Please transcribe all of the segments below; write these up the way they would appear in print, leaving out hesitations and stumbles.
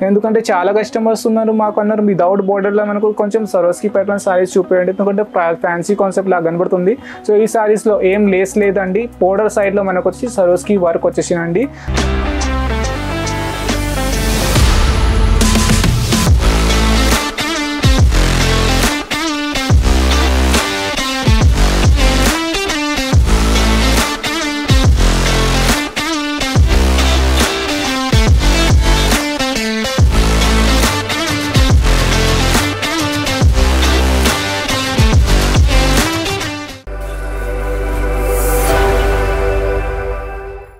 ఎందుకంటే చాలా కస్టమర్స్ ఉన్నారు మాకు అన్నారు వితౌట్ బోర్డర్లో మనకు కొంచెం సరోస్కి ప్యాటర్న్ సారీస్ చూపించండి, ఎందుకంటే ఫ్యాన్సీ కాన్సెప్ట్ లాగా కనబడుతుంది. సో ఈ సారీస్లో ఏం లేస్ లేదండి, బోర్డర్ సైడ్లో మనకు వచ్చి సరోస్కి వర్క్ వచ్చేసిందండి.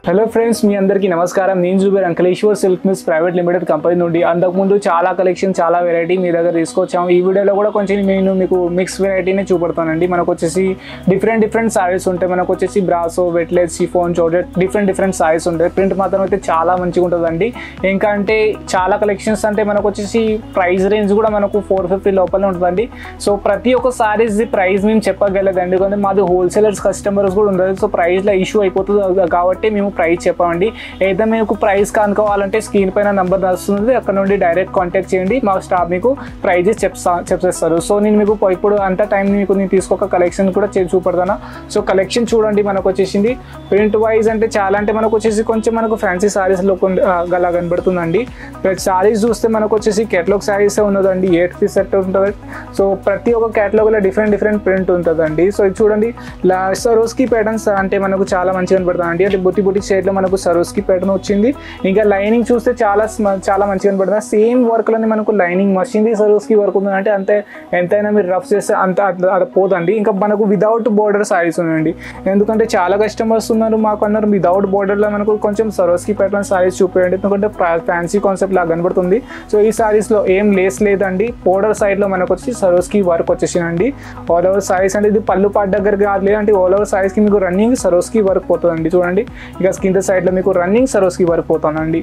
హలో ఫ్రెండ్స్, మీ అందరికీ నమస్కారం. నేను Zubair Ankleshwar silk mills private limited company నుండి అంతకుముందు చాలా కలెక్షన్ చాలా వెరైటీ మీ దగ్గర తీసుకొచ్చాము. ఈ వీడియోలో కూడా కొంచెం నేను మీకు మిక్స్ వెరైటీనే చూపెడతానండి. మనకు వచ్చేసి డిఫరెంట్ సారీస్ ఉంటాయి. మనకు వచ్చేసి brasso, వెట్లెస్, chiffon, georgette different saris ఉంటాయి. ప్రింట్ మాత్రం అయితే చాలా మంచిగా ఉంటుందండి. ఇంకా అంటే చాలా కలెక్షన్స్ అంటే మనకు వచ్చేసి ప్రైస్ రేంజ్ కూడా మనకు 450 లోపలనే ఉంటుందండి. సో ప్రతి ఒక్క సారీస్ ప్రైస్ మేము చెప్పగలదండి, ఎందుకంటే మాది హోల్సేలర్స్ కస్టమర్స్ కూడా ఉండదు. సో ప్రైస్లో ఇష్యూ అయిపోతుంది కాబట్టి మేము ప్రైస్ చెప్పండి. అయితే మీకు ప్రైస్ కనుక్కోవాలంటే స్క్రీన్ పైన నెంబర్ వస్తుంది, అక్కడ నుండి డైరెక్ట్ కాంటాక్ట్ చేయండి. మా స్టాఫ్ మీకు ప్రైజెస్ చెప్పేస్తారు. సో నేను మీకు ఇప్పుడు అంత టైం మీకు నేను తీసుకోక కలెక్షన్ కూడా చూపెడతాను. సో కలెక్షన్ చూడండి, మనకు వచ్చేసింది ప్రింట్ వైజ్ అంటే చాలా అంటే మనకు వచ్చేసి కొంచెం మనకు ఫ్యాన్సీ సారీస్లో గలా కనబడుతుందండి. సారీస్ చూస్తే మనకు వచ్చేసి కేటలాగ్ సారీసే ఉన్నదండి, 8 పీస్ సెట్ ఉంటుంది. సో ప్రతి ఒక్క కేటలాగ్లో డిఫరెంట్ ప్రింట్ ఉంటుందండి. సో ఇది చూడండి, సరోస్కి ప్యాటర్న్స్ అంటే మనకు చాలా మంచిగా కనబడుతుందండి. అంటే బుట్టి షేడ్లో మనకు సరోస్కి ప్యాటర్న్ వచ్చింది. ఇంకా లైనింగ్ చూస్తే చాలా మంచిగా కనబడుతుంది. సేమ్ వర్క్లోనే మనకు లైనింగ్ మషిన్ది సరోస్కి వర్క్ ఉందంటే అంతే, ఎంతైనా మీరు రఫ్ చేస్తే అంత అది పోదండి. ఇంకా మనకు వితౌట్ బోర్డర్ సారీస్ ఉన్నాయండి, ఎందుకంటే చాలా కస్టమర్స్ ఉన్నారు మాకు అన్నారు వితౌట్ బోర్డర్లో మనకు కొంచెం సరోస్కి ప్యాటర్న్ సారీస్ చూపించండి, ఎందుకంటే ఫ్యాన్సీ కాన్సెప్ట్ లాగా కనబడుతుంది. సో ఈ సారీస్లో ఏం లేస్ లేదండి, బోర్డర్ సైడ్లో మనకు వచ్చి సరోస్కి వర్క్ వచ్చేసిందండి. ఆల్ ఓవర్ సారీస్ అంటే ఇది పళ్ళు పాటు దగ్గర కాదు, లేదంటే ఆల్ ఓవర్ సారీస్కి మీకు రన్నింగ్ సరోస్కి వర్క్ పోతుందండి. చూడండి, ఇక కింద సైడ్లో మీకు రన్నింగ్ సరోస్కి వర్క్ పోతుందండి.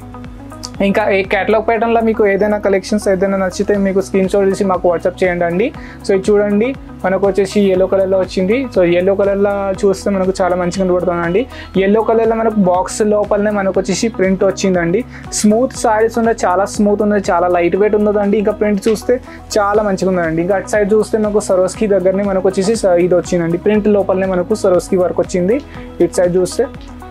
ఇంకా ఏ కేటలాగ్ ప్యాటర్న్లో మీకు ఏదైనా కలెక్షన్స్ ఏదైనా నచ్చితే మీకు స్క్రీన్ షాట్ తీసి మాకు వాట్సాప్ చేయండి అండి. సో ఇది చూడండి, మనకు వచ్చేసి ఎల్లో కలర్లో వచ్చింది. సో ఎల్లో కలర్లో చూస్తే మనకు చాలా మంచిగా కనబడుతుందండి. ఎల్లో కలర్లో మనకు బాక్స్ లోపలనే మనకు వచ్చేసి ప్రింట్ వచ్చిందండి. స్మూత్ సారీస్ ఉన్నాయి, చాలా స్మూత్ ఉన్నది, చాలా లైట్ వెయిట్ ఉన్నదండి. ఇంకా ప్రింట్ చూస్తే చాలా మంచిగా ఉందండి. ఇంకా అటు సైడ్ చూస్తే మనకు సరోస్కి దగ్గరనే మనకు వచ్చేసి ఇది వచ్చిందండి. ప్రింట్ లోపలనే మనకు సరోస్కి వర్క్ వచ్చింది. ఇటు సైడ్ చూస్తే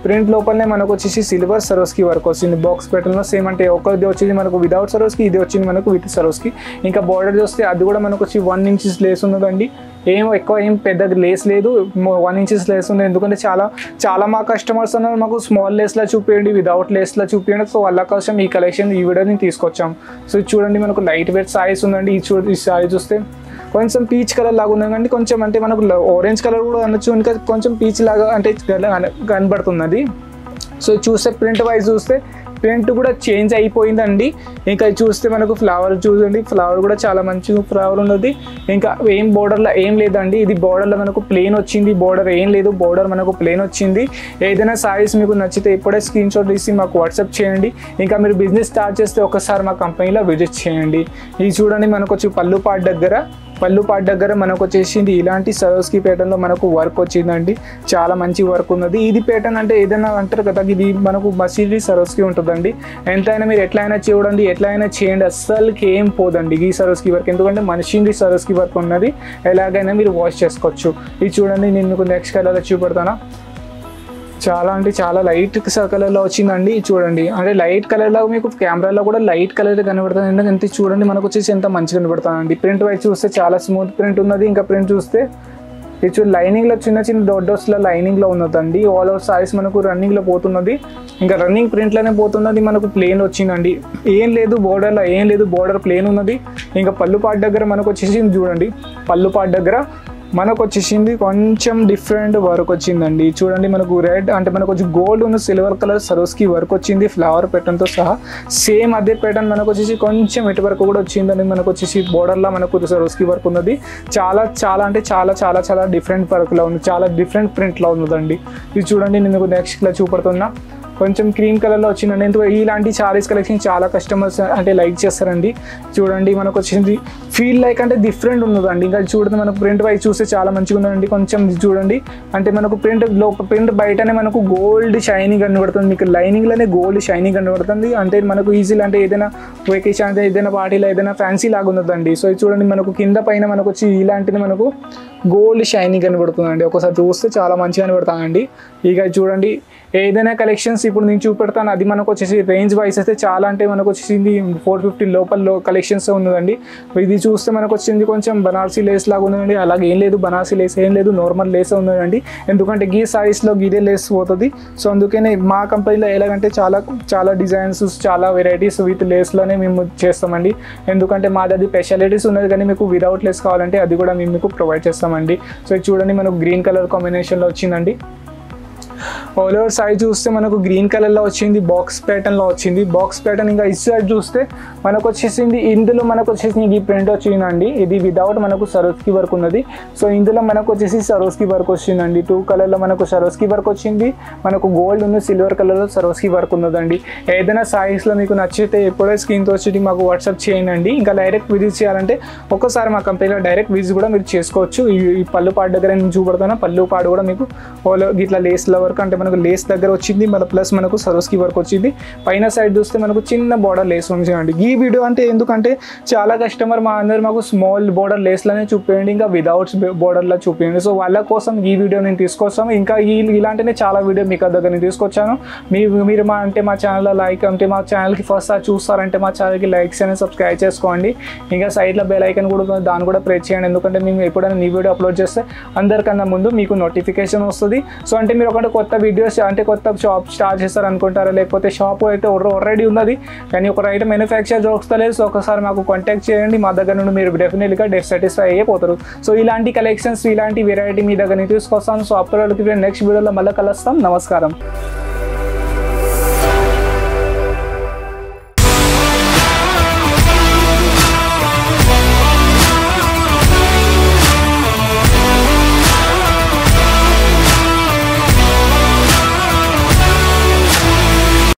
ప్రింట్ లోపలనే మనకు వచ్చేసి సిల్వర్ సరోస్కి వర్క్ వచ్చింది. బాక్స్ ప్యాటర్న్లో సేమ్ అంటే ఒకది వచ్చేసి మనకు వితౌట్ సరోస్కి, ఇది వచ్చింది మనకు విత్ సరోస్కి. ఇంకా బార్డర్ చూస్తే అది కూడా మనకు వచ్చి 1 ఇంచెస్ లేస్ ఉన్నదండి. ఏం పెద్దది లేస్ లేదు, 1 ఇంచెస్ లేస్ ఉంది. ఎందుకంటే చాలా మా కస్టమర్స్ అన్నారు మాకు స్మాల్ లేస్లా చూపించండి, వితౌట్ లేస్లా చూపించండి. సో వాళ్ళ కోసం ఈ కలెక్షన్ ఈ వీడియోని తీసుకొచ్చాం. సో చూడండి, మనకు లైట్ వెయిట్ సారీస్ ఉందండి. ఈ సారీ చూస్తే కొంచెం పీచ్ కలర్ లాగా ఉంది కండి, కొంచెం అంటే మనకు ఆరెంజ్ కలర్ కూడా అనొచ్చు, ఇంకా కొంచెం పీచ్ లాగా అంటే కనబడుతున్నది. సో చూస్తే ప్రింట్ వైజ్ చూస్తే ప్రింట్ కూడా చేంజ్ అయిపోయిందండి. ఇంకా చూస్తే మనకు ఫ్లవర్ చూడండి, ఫ్లవర్ కూడా చాలా మంచిగా ఫ్లవర్ ఉన్నది. ఇంకా ఏం బోర్డర్లో ఏం లేదండి, ఇది బోర్డర్లో మనకు ప్లెయిన్ వచ్చింది, బోర్డర్ ఏం లేదు, బోర్డర్ మనకు ప్లెయిన్ వచ్చింది. ఏదైనా సారీస్ మీకు నచ్చితే ఇప్పుడే స్క్రీన్ షాట్ తీసి మాకు వాట్సాప్ చేయండి. ఇంకా మీరు బిజినెస్ స్టార్ట్ చేస్తే ఒకసారి మా కంపెనీలో విజిట్ చేయండి. ఇది చూడండి, మనకు వచ్చి పళ్ళు పాటు దగ్గర మనకు వచ్చేసింది ఇలాంటి సరోస్కి ప్యాటర్న్లో మనకు వర్క్ వచ్చిందండి. చాలా మంచి వర్క్ ఉన్నది. ఇది ప్యాటర్న్ అంటే ఏదైనా అంటారు కదా, ఇది మనకు మసీది సరోస్కి ఉంటుందండి. ఎంతైనా మీరు ఎట్లయినా చూడండి, ఎట్లయినా చేయండి, అస్సలుకి ఏం పోదండి ఈ సరోస్కి వర్క్, ఎందుకంటే మనిషింది సరోస్కి వర్క్ ఉన్నది. ఎలాగైనా మీరు వాష్ చేసుకోవచ్చు. ఇది చూడండి, నేను మీకు నెక్స్ట్ కలర్లో చూపెడతాను. చాలా అంటే చాలా లైట్ కలర్లో వచ్చిందండి. చూడండి, అంటే లైట్ కలర్లో మీకు కెమెరాలో కూడా లైట్ కలర్ కనబడుతుంది. ఎందుకంటే చూడండి, మనకు వచ్చేసి ఎంత మంచిగా కనబడుతుందండి. ప్రింట్ వైజ్ చూస్తే చాలా స్మూత్ ప్రింట్ ఉన్నది. ఇంకా ప్రింట్ చూస్తే ఇది చూడండి, లైనింగ్లో చిన్న డోర్స్లో లైనింగ్లో ఉన్నదండి. ఆల్ ఓవర్ సారీస్ మనకు రన్నింగ్లో పోతున్నది. ఇంకా రన్నింగ్ ప్రింట్లోనే పోతున్నది. మనకు ప్లేన్ వచ్చిందండి, ఏం లేదు బోర్డర్లో, ఏం లేదు, బోర్డర్ ప్లేన్ ఉన్నది. ఇంకా పళ్ళు పాటు దగ్గర మనకు వచ్చేసి చూడండి, పళ్ళు పాటు దగ్గర మనకు వచ్చేసింది కొంచెం డిఫరెంట్ వర్క్ వచ్చిందండి. చూడండి, మనకు రెడ్ అంటే మనకు వచ్చి గోల్డ్ ఉన్న సిల్వర్ కలర్ సరోస్కి వర్క్ వచ్చింది, ఫ్లవర్ ప్యాటర్న్తో సహా. సేమ్ అదే ప్యాటర్న్ మనకు వచ్చేసి కొంచెం ఇటు వరకు కూడా వచ్చిందండి. మనకు వచ్చేసి బోర్డర్లో మనకు సరోస్కి వర్క్ ఉన్నది. చాలా అంటే చాలా డిఫరెంట్ వర్క్లో ఉంది, చాలా డిఫరెంట్ ప్రింట్లో ఉన్నదండి. ఇది చూడండి, నేను మీకు నెక్స్ట్లో చూపెడుతున్నా. కొంచెం క్రీమ్ కలర్లో వచ్చిందండి. ఎందుకు ఇలాంటి సారీస్ కలెక్షన్ చాలా కస్టమర్స్ అంటే లైక్ చేస్తారండి. చూడండి మనకు వచ్చింది ఫీల్ లైక్ అంటే డిఫరెంట్ ఉన్నదండి. ఇంకా చూడండి మనకు ప్రింట్ వైజ్ చూస్తే చాలా మంచిగా ఉందండి. కొంచెం చూడండి అంటే మనకు ప్రింట్ బయటనే మనకు గోల్డ్ షైనింగ్ కనబడుతుంది, మీకు లైనింగ్లోనే గోల్డ్ షైనింగ్ కనబడుతుంది. అంటే మనకు ఈజీగా అంటే ఏదైనా వెకేషన్ అంటే ఏదైనా పార్టీలో ఏదైనా ఫ్యాన్సీ లాగా ఉన్నదండి. సో చూడండి మనకు కింద పైన మనకు వచ్చి ఇలాంటిది మనకు గోల్డ్ షైనింగ్ కనబడుతుందండి. ఒకసారి చూస్తే చాలా మంచిగా కనబడుతుందండి. ఇక చూడండి ఏదైనా కలెక్షన్స్ ఇప్పుడు నేను చూపెడతాను. అది మనకు వచ్చేసి రేంజ్ వైజ్ అయితే చాలా అంటే మనకు వచ్చేసింది 450 లోపల కలెక్షన్స్ ఉన్నదండి. ఇది చూస్తే మనకు వచ్చింది కొంచెం బనారసీ లేస్ లాగా ఉన్నదండి. అలాగే ఏం లేదు, బనారసీ లేస్ ఏం లేదు, నార్మల్ లేస్ ఉన్నదండి. ఎందుకంటే గీ సారీస్లో గిదే లేస్ పోతుంది. సో అందుకనే మా కంపెనీలో ఎలాగంటే చాలా డిజైన్స్ చాలా వెరైటీస్ విత్ లేస్లోనే మేము చేస్తామండి. ఎందుకంటే మాది అది స్పెషాలిటీస్ ఉన్నది, కానీ మీకు వితౌట్ లేస్ కావాలంటే అది కూడా మేము మీకు ప్రొవైడ్ చేస్తామండి. సో చూడండి మనకు గ్రీన్ కలర్ కాంబినేషన్లో వచ్చిందండి. ఆల్ ఓవర్ సైజ్ చూస్తే మనకు గ్రీన్ కలర్లో వచ్చింది, బాక్స్ ప్యాటర్న్లో వచ్చింది. బాక్స్ ప్యాటర్న్ ఇంకా ఇస్ సైడ్ చూస్తే మనకు వచ్చేసింది, ఇందులో మనకు వచ్చేసింది ఈ ప్రింట్ వచ్చిందండి. ఇది వితౌట్ మనకు సరోస్కి వర్క్ ఉన్నది. సో ఇందులో మనకు వచ్చేసి సరోస్కి వర్క్ వచ్చిందండి. 2 కలర్లో మనకు సరోస్కి వర్క్ వచ్చింది. మనకు గోల్డ్ ఉంది, సిల్వర్ కలర్లో సరోస్కి వర్క్ ఉన్నదండి. ఏదైనా సైజ్లో మీకు నచ్చితే ఎప్పుడో స్క్రీన్తో వచ్చి మాకు వాట్సాప్ చేయండి. ఇంకా డైరెక్ట్ విజిట్ చేయాలంటే ఒక్కసారి మా కంపెనీలో డైరెక్ట్ విజిట్ కూడా మీరు చేసుకోవచ్చు. ఈ పళ్ళు పాడు దగ్గర నేను చూపెడతాను. పళ్ళు పాడు కూడా మీకు ఇట్లా లేస్ల వర్క్ అంటే మనకు లేస్ దగ్గర వచ్చింది, మళ్ళీ ప్లస్ మనకు సరోస్కి వర్క్ వచ్చింది. పైన సైడ్ చూస్తే మనకు చిన్న బోర్డర్ లేస్ ఉంచండి. ఈ వీడియో అంటే ఎందుకంటే చాలా కస్టమర్ మాకు స్మాల్ బోర్డర్ లేస్లోనే చూపించండి, ఇంకా వితౌట్ బోర్డర్లో చూపించండి. సో వాళ్ళ కోసం ఈ వీడియో నేను తీసుకొస్తాను. ఇంకా ఇలాంటినే చాలా వీడియో మీకు దగ్గర నేను తీసుకొచ్చాను. మీరు మా ఛానల్లో లైక్ అంటే మా ఛానల్కి ఫస్ట్ చూస్తారంటే మా ఛానల్కి లైక్స్ అనేది సబ్స్క్రైబ్ చేసుకోండి. ఇంకా సైడ్లో బెల్ ఐకాన్ కూడా దాన్ని కూడా ప్రెస్ చేయండి. ఎందుకంటే మేము ఎప్పుడైనా ఈ వీడియో అప్లోడ్ చేస్తే అందరికన్నా ముందు మీకు నోటిఫికేషన్ వస్తుంది. సో అంటే మీరు ఒకటి కొత్త వీడియోస్ అంటే కొత్త షాప్ స్టార్ట్ చేస్తారు అనుకుంటారా, లేకపోతే షాప్ అయితే ఆల్రెడీ ఉన్నది కానీ ఒక ఐటమ్ మ్యానుఫ్యాక్చర్ దొరుకుతలేదు. సో ఒకసారి మాకు కాంటాక్ట్ చేయండి. మా దగ్గర నుండి మీరు డెఫినెట్గా సాటిస్ఫై అయిపోతారు. సో ఇలాంటి కలెక్షన్స్ ఇలాంటి వెరైటీ మీ దగ్గర తీసుకొస్తాను. సో అప్పటికి నెక్స్ట్ వీడియోలో మళ్ళీ కలుస్తాం. నమస్కారం.